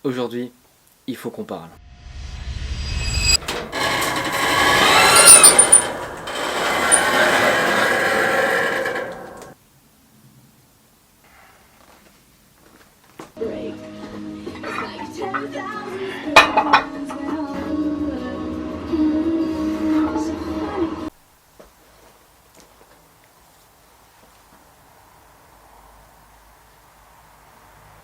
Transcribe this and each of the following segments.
Aujourd'hui, il faut qu'on parle.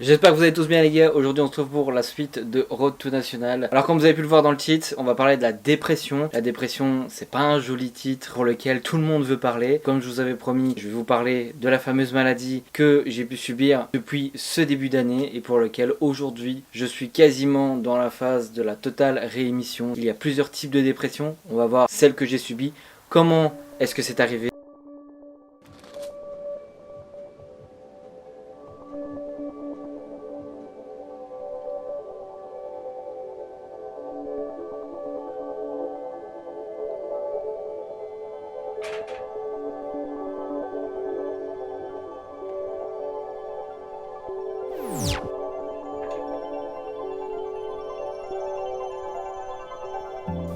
J'espère que vous allez tous bien les gars. Aujourd'hui on se retrouve pour la suite de Road to National. Alors comme vous avez pu le voir dans le titre, on va parler de la dépression. La dépression, c'est pas un joli titre pour lequel tout le monde veut parler. Comme je vous avais promis, je vais vous parler de la fameuse maladie que j'ai pu subir depuis ce début d'année et pour lequel aujourd'hui je suis quasiment dans la phase de la totale réémission. Il y a plusieurs types de dépression. On va voir celle que j'ai subie. Comment est-ce que c'est arrivé ?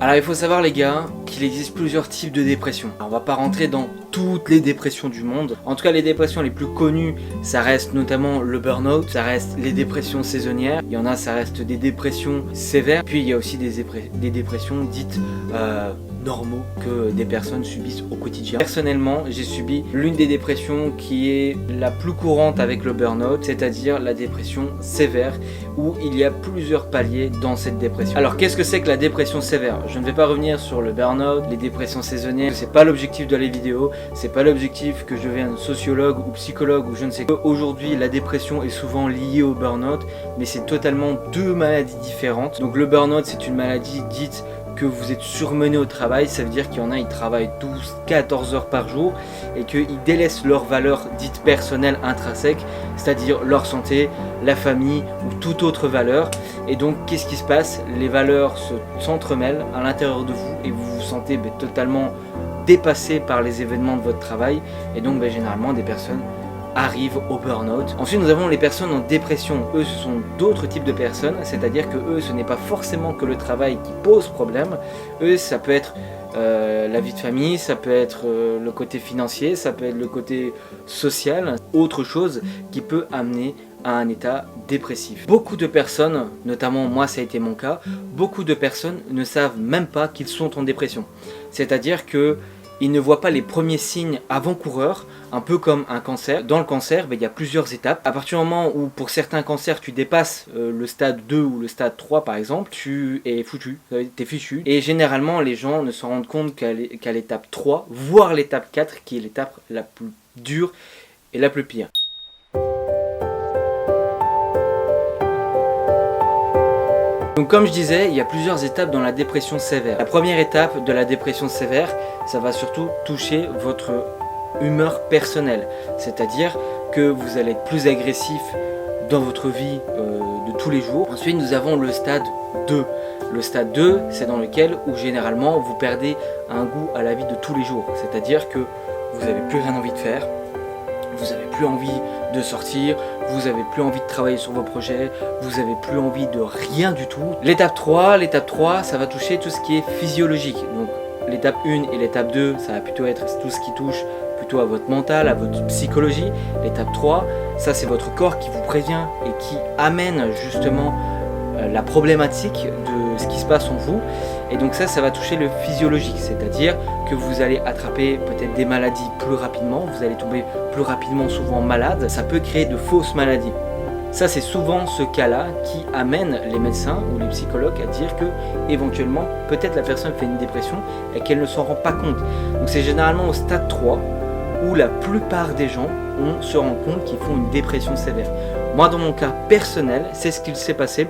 Alors il faut savoir les gars qu'il existe plusieurs types de dépression. Alors, on va pas rentrer dans toutes les dépressions du monde. En tout cas les dépressions les plus connues, ça reste notamment le burn-out, ça reste les dépressions saisonnières. Il y en a, ça reste des dépressions sévères. Puis il y a aussi des dépressions dites normaux que des personnes subissent au quotidien. Personnellement, j'ai subi l'une des dépressions qui est la plus courante avec le burn-out, c'est-à-dire la dépression sévère, où il y a plusieurs paliers dans cette dépression. Alors qu'est-ce que c'est que la dépression sévère ? Je ne vais pas revenir sur le burn-out, les dépressions saisonnières, c'est pas l'objectif de la vidéo, c'est pas l'objectif que je devienne sociologue ou psychologue ou je ne sais quoi. Aujourd'hui, la dépression est souvent liée au burn-out, mais c'est totalement deux maladies différentes. Donc le burn-out, c'est une maladie dite que vous êtes surmené au travail, ça veut dire qu'il y en a, ils travaillent 12-14 heures par jour et qu'ils délaissent leurs valeurs dites personnelles intrinsèques, c'est-à-dire leur santé, la famille ou toute autre valeur. Et donc qu'est-ce qui se passe ? Les valeurs s'entremêlent à l'intérieur de vous et vous vous sentez totalement dépassé par les événements de votre travail et donc généralement des personnes arrivent au burn-out. Ensuite nous avons les personnes en dépression. Eux ce sont d'autres types de personnes, c'est-à-dire que eux ce n'est pas forcément que le travail qui pose problème. Eux ça peut être la vie de famille, ça peut être le côté financier, ça peut être le côté social, autre chose qui peut amener à un état dépressif. Beaucoup de personnes, notamment moi ça a été mon cas, beaucoup de personnes ne savent même pas qu'ils sont en dépression. C'est-à-dire que ils ne voient pas les premiers signes avant-coureurs, un peu comme un cancer. Dans le cancer, il y a plusieurs étapes. À partir du moment où, pour certains cancers, tu dépasses le stade 2 ou le stade 3 par exemple, tu es foutu, t'es fichu. Et généralement, les gens ne se rendent compte qu'à l'étape 3, voire l'étape 4, qui est l'étape la plus dure et la plus pire. Donc comme je disais, il y a plusieurs étapes dans la dépression sévère. La première étape de la dépression sévère, ça va surtout toucher votre humeur personnelle. C'est-à-dire que vous allez être plus agressif dans votre vie de tous les jours. Ensuite, nous avons le stade 2. Le stade 2, c'est dans lequel où généralement vous perdez un goût à la vie de tous les jours. C'est-à-dire que vous n'avez plus rien envie de faire. Vous n'avez plus envie de sortir, vous n'avez plus envie de travailler sur vos projets, vous n'avez plus envie de rien du tout. L'étape 3, ça va toucher tout ce qui est physiologique. Donc l'étape 1 et l'étape 2, ça va plutôt être tout ce qui touche plutôt à votre mental, à votre psychologie. L'étape 3, ça c'est votre corps qui vous prévient et qui amène justement la problématique de ce qui se passe en vous. Et donc ça va toucher le physiologique, c'est-à-dire que vous allez attraper peut-être des maladies plus rapidement, vous allez tomber plus rapidement souvent malade, ça peut créer de fausses maladies. Ça c'est souvent ce cas-là qui amène les médecins ou les psychologues à dire que éventuellement peut-être la personne fait une dépression et qu'elle ne s'en rend pas compte. Donc c'est généralement au stade 3 où la plupart des gens se rendent compte qu'ils font une dépression sévère. Moi dans mon cas personnel, c'est ce qu'il s'est passé.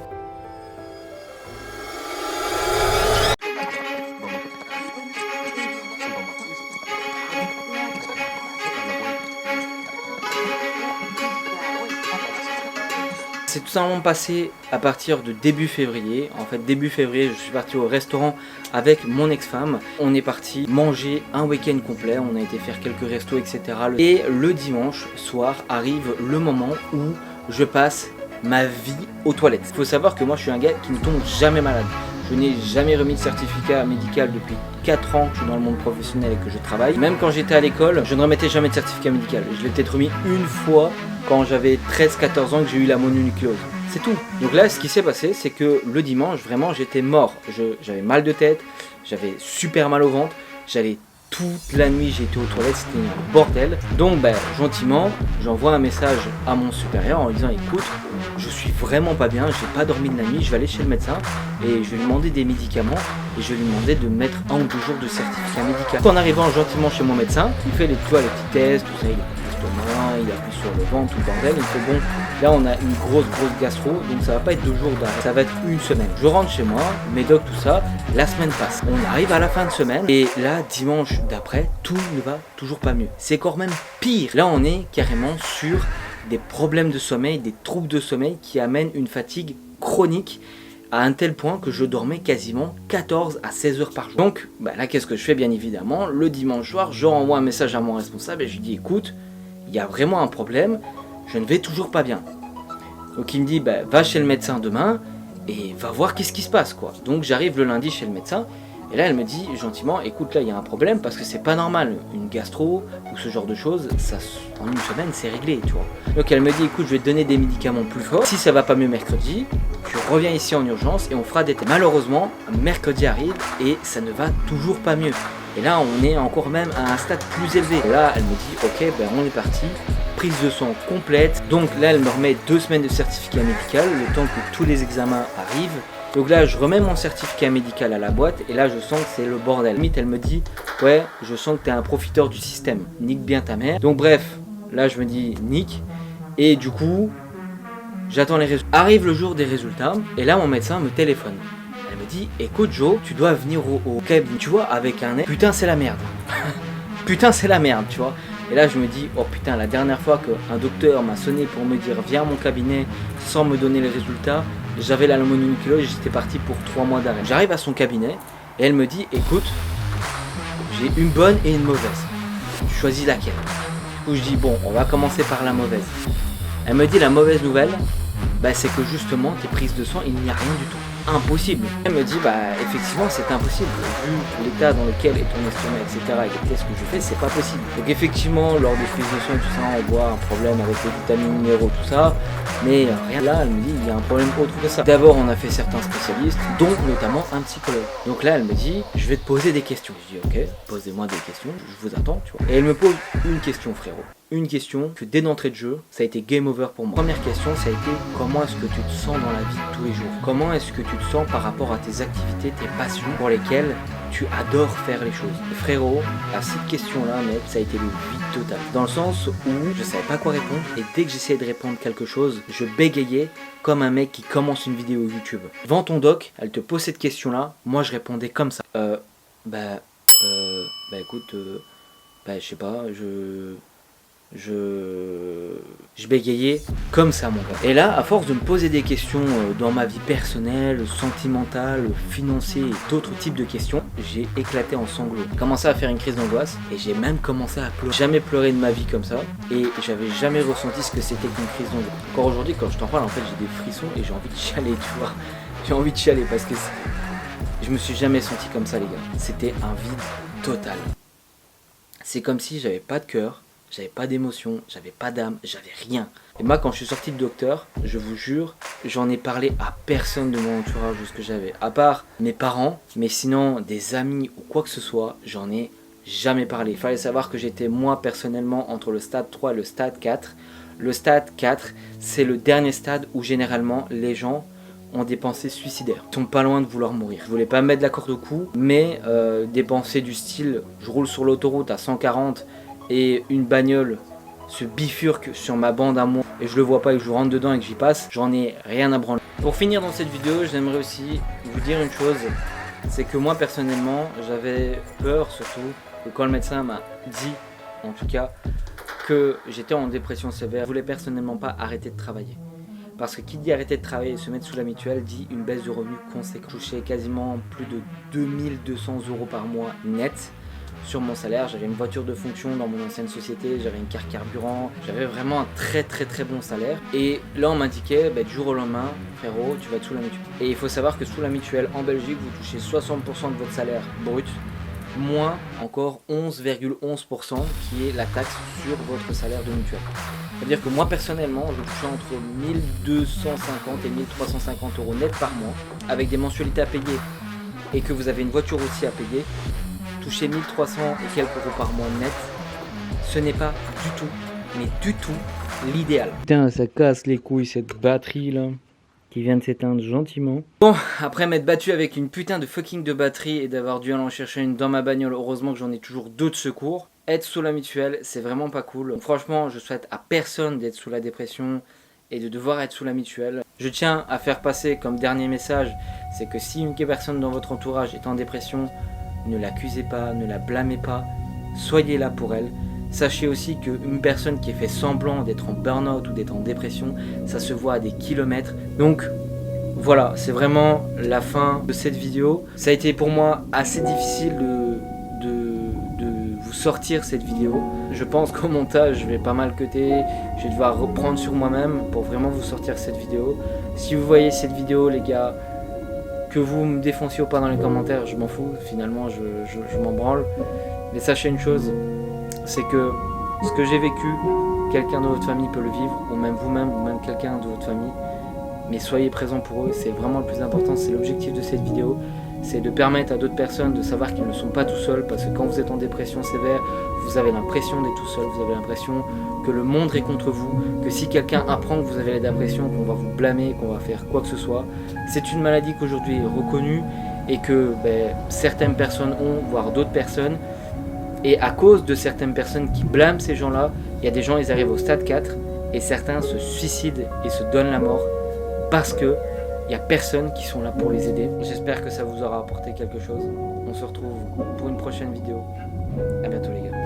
C'est tout simplement passé à partir de début février. En fait, début février, je suis parti au restaurant avec mon ex-femme. On est parti manger un week-end complet. On a été faire quelques restos, etc. Et le dimanche soir arrive le moment où je passe ma vie aux toilettes. Il faut savoir que moi je suis un gars qui ne tombe jamais malade. Je n'ai jamais remis de certificat médical depuis 4 ans que je suis dans le monde professionnel et que je travaille. Même quand j'étais à l'école, je ne remettais jamais de certificat médical. Je l'ai peut-être remis une fois quand j'avais 13-14 ans que j'ai eu la mononucléose. C'est tout. Donc là, ce qui s'est passé, c'est que le dimanche, vraiment, j'étais mort. J'avais mal de tête, j'avais super mal au ventre, j'allais toute la nuit, j'ai été aux toilettes, c'était un bordel. Donc gentiment, j'envoie un message à mon supérieur en lui disant écoute, je suis vraiment pas bien, j'ai pas dormi de la nuit, je vais aller chez le médecin et je vais lui demander des médicaments et je vais lui demander de mettre 1 ou 2 jours de certificat médical. En arrivant gentiment chez mon médecin, il fait les petits tests, tout ça, il appuie sur l'estomac, il appuie sur le ventre, tout le bordel, il fait bon, là on a une grosse gastro, donc ça va pas être 2 jours d'arrêt, ça va être 1 semaine. Je rentre chez moi, médoc, tout ça, la semaine passe. On arrive à la fin de semaine et là, dimanche d'après, tout ne va toujours pas mieux. C'est encore même pire. Là, on est carrément sur des problèmes de sommeil, des troubles de sommeil qui amènent une fatigue chronique à un tel point que je dormais quasiment 14 à 16 heures par jour. Donc là, qu'est-ce que je fais bien évidemment? Le dimanche soir, je renvoie un message à mon responsable et je lui dis écoute, il y a vraiment un problème, je ne vais toujours pas bien. Donc il me dit va chez le médecin demain et va voir qu'est-ce qui se passe quoi. Donc j'arrive le lundi chez le médecin et là elle me dit gentiment écoute là il y a un problème parce que c'est pas normal, une gastro ou ce genre de choses, ça en 1 semaine c'est réglé tu vois. Donc elle me dit écoute je vais te donner des médicaments plus forts, si ça va pas mieux mercredi, tu reviens ici en urgence et on fera des tests. Malheureusement mercredi arrive et ça ne va toujours pas mieux. Et là on est encore même à un stade plus élevé. Et là elle me dit ok on est parti. Prise de sang complète, donc là elle me remet 2 semaines de certificat médical, le temps que tous les examens arrivent. Donc là je remets mon certificat médical à la boîte et là je sens que c'est le bordel. Limite elle me dit ouais je sens que t'es un profiteur du système, nique bien ta mère. Donc bref, là je me dis nique et du coup j'attends les résultats. Arrive le jour des résultats et là mon médecin me téléphone. Elle me dit écoute Joe, tu dois venir au cabinet, tu vois avec un putain c'est la merde. Putain c'est la merde tu vois. Et là je me dis oh putain la dernière fois qu'un docteur m'a sonné pour me dire viens à mon cabinet sans me donner les résultats, j'avais la mononucléose et j'étais parti pour 3 mois d'arrêt. J'arrive à son cabinet et elle me dit écoute j'ai une bonne et une mauvaise, tu choisis laquelle. Du coup je dis bon on va commencer par la mauvaise. Elle me dit la mauvaise nouvelle c'est que justement tes prises de sang il n'y a rien du tout. Impossible. Elle me dit effectivement c'est impossible vu l'état dans lequel est ton estomac etc et les tests que je fais c'est pas possible. Donc effectivement lors des prises de sang et tout ça on voit un problème avec les vitamines minéraux tout ça mais rien là elle me dit il y a un problème autre que ça. D'abord on a fait certains spécialistes dont notamment un psychologue. Donc là elle me dit je vais te poser des questions. Je dis ok posez-moi des questions je vous attends tu vois. Et elle me pose une question frérot. Une question que dès d'entrée de jeu, ça a été game over pour moi. Première question, ça a été comment est-ce que tu te sens dans la vie de tous les jours? Comment est-ce que tu te sens par rapport à tes activités, tes passions pour lesquelles tu adores faire les choses? Et frérot, à cette question-là, mec, ça a été le vide total. Dans le sens où je savais pas quoi répondre et dès que j'essayais de répondre quelque chose, je bégayais comme un mec qui commence une vidéo YouTube. Devant ton doc, elle te pose cette question-là, moi je répondais comme ça. Écoute, je sais pas, je bégayais comme ça mon gars. Et là à force de me poser des questions dans ma vie personnelle, sentimentale, financière et d'autres types de questions, j'ai éclaté en sanglots. J'ai commencé à faire une crise d'angoisse et j'ai même commencé à pleurer. Jamais pleuré de ma vie comme ça et j'avais jamais ressenti ce que c'était qu'une crise d'angoisse. Encore aujourd'hui quand je t'en parle en fait j'ai des frissons et j'ai envie de chialer tu vois. J'ai envie de chialer parce que je me suis jamais senti comme ça les gars. C'était un vide total. C'est comme si j'avais pas de cœur. J'avais pas d'émotion, j'avais pas d'âme, j'avais rien. Et moi quand je suis sorti de docteur, je vous jure, j'en ai parlé à personne de mon entourage de ce que j'avais. À part mes parents, mais sinon des amis ou quoi que ce soit, j'en ai jamais parlé. Il fallait savoir que j'étais moi personnellement entre le stade 3 et le stade 4. Le stade 4, c'est le dernier stade où généralement les gens ont des pensées suicidaires. Ils sont pas loin de vouloir mourir. Je voulais pas mettre la corde au cou, mais des pensées du style, je roule sur l'autoroute à 140 et une bagnole se bifurque sur ma bande à moi et je le vois pas et que je rentre dedans et que j'y passe, j'en ai rien à branler. Pour finir dans cette vidéo, j'aimerais aussi vous dire une chose, c'est que moi personnellement, j'avais peur surtout que quand le médecin m'a dit, en tout cas, que j'étais en dépression sévère, je voulais personnellement pas arrêter de travailler. Parce que qui dit arrêter de travailler et se mettre sous la mutuelle dit une baisse de revenus conséquente. Je touchais quasiment plus de 2200 € par mois net. sur mon salaire. J'avais une voiture de fonction dans mon ancienne société, j'avais une carte carburant, j'avais vraiment un très bon salaire. Et là on m'indiquait du jour au lendemain, frérot, tu vas être sous la mutuelle. Et il faut savoir que sous la mutuelle en Belgique, vous touchez 60% de votre salaire brut, moins encore 11,11% qui est la taxe sur votre salaire de mutuelle. C'est-à-dire que moi personnellement, je touchais entre 1250 et 1350 euros net par mois, avec des mensualités à payer, et que vous avez une voiture aussi à payer. Toucher 1300 et quelques euros par mois net, ce n'est pas du tout, mais du tout l'idéal. Putain, ça casse les couilles cette batterie là, qui vient de s'éteindre gentiment. Bon, après m'être battu avec une putain de fucking de batterie et d'avoir dû aller en chercher une dans ma bagnole, heureusement que j'en ai toujours deux de secours. Être sous la mutuelle, c'est vraiment pas cool. Franchement, je souhaite à personne d'être sous la dépression et de devoir être sous la mutuelle. Je tiens à faire passer comme dernier message, c'est que si une personne dans votre entourage est en dépression, ne l'accusez pas, ne la blâmez pas, soyez là pour elle. Sachez aussi qu'une personne qui fait semblant d'être en burn-out ou d'être en dépression, ça se voit à des kilomètres. Donc voilà, c'est vraiment la fin de cette vidéo. Ça a été pour moi assez difficile de vous sortir cette vidéo. Je pense qu'au montage, je vais pas mal cutter, je vais devoir reprendre sur moi-même pour vraiment vous sortir cette vidéo. Si vous voyez cette vidéo, les gars, que vous me défonciez ou pas dans les commentaires, je m'en fous, finalement je m'en branle. Mais sachez une chose, c'est que ce que j'ai vécu, quelqu'un de votre famille peut le vivre, ou même vous-même, ou même quelqu'un de votre famille. Mais soyez présents pour eux, c'est vraiment le plus important, c'est l'objectif de cette vidéo. C'est de permettre à d'autres personnes de savoir qu'ils ne sont pas tout seuls, parce que quand vous êtes en dépression sévère, vous avez l'impression d'être tout seul, vous avez l'impression que le monde est contre vous, que si quelqu'un apprend que vous avez la dépression, qu'on va vous blâmer, qu'on va faire quoi que ce soit. C'est une maladie qu'aujourd'hui est reconnue et que certaines personnes ont, voire d'autres personnes. Et à cause de certaines personnes qui blâment ces gens-là, il y a des gens, ils arrivent au stade 4 et certains se suicident et se donnent la mort parce que il n'y a personne qui sont là pour les aider. J'espère que ça vous aura apporté quelque chose. On se retrouve pour une prochaine vidéo. À bientôt les gars.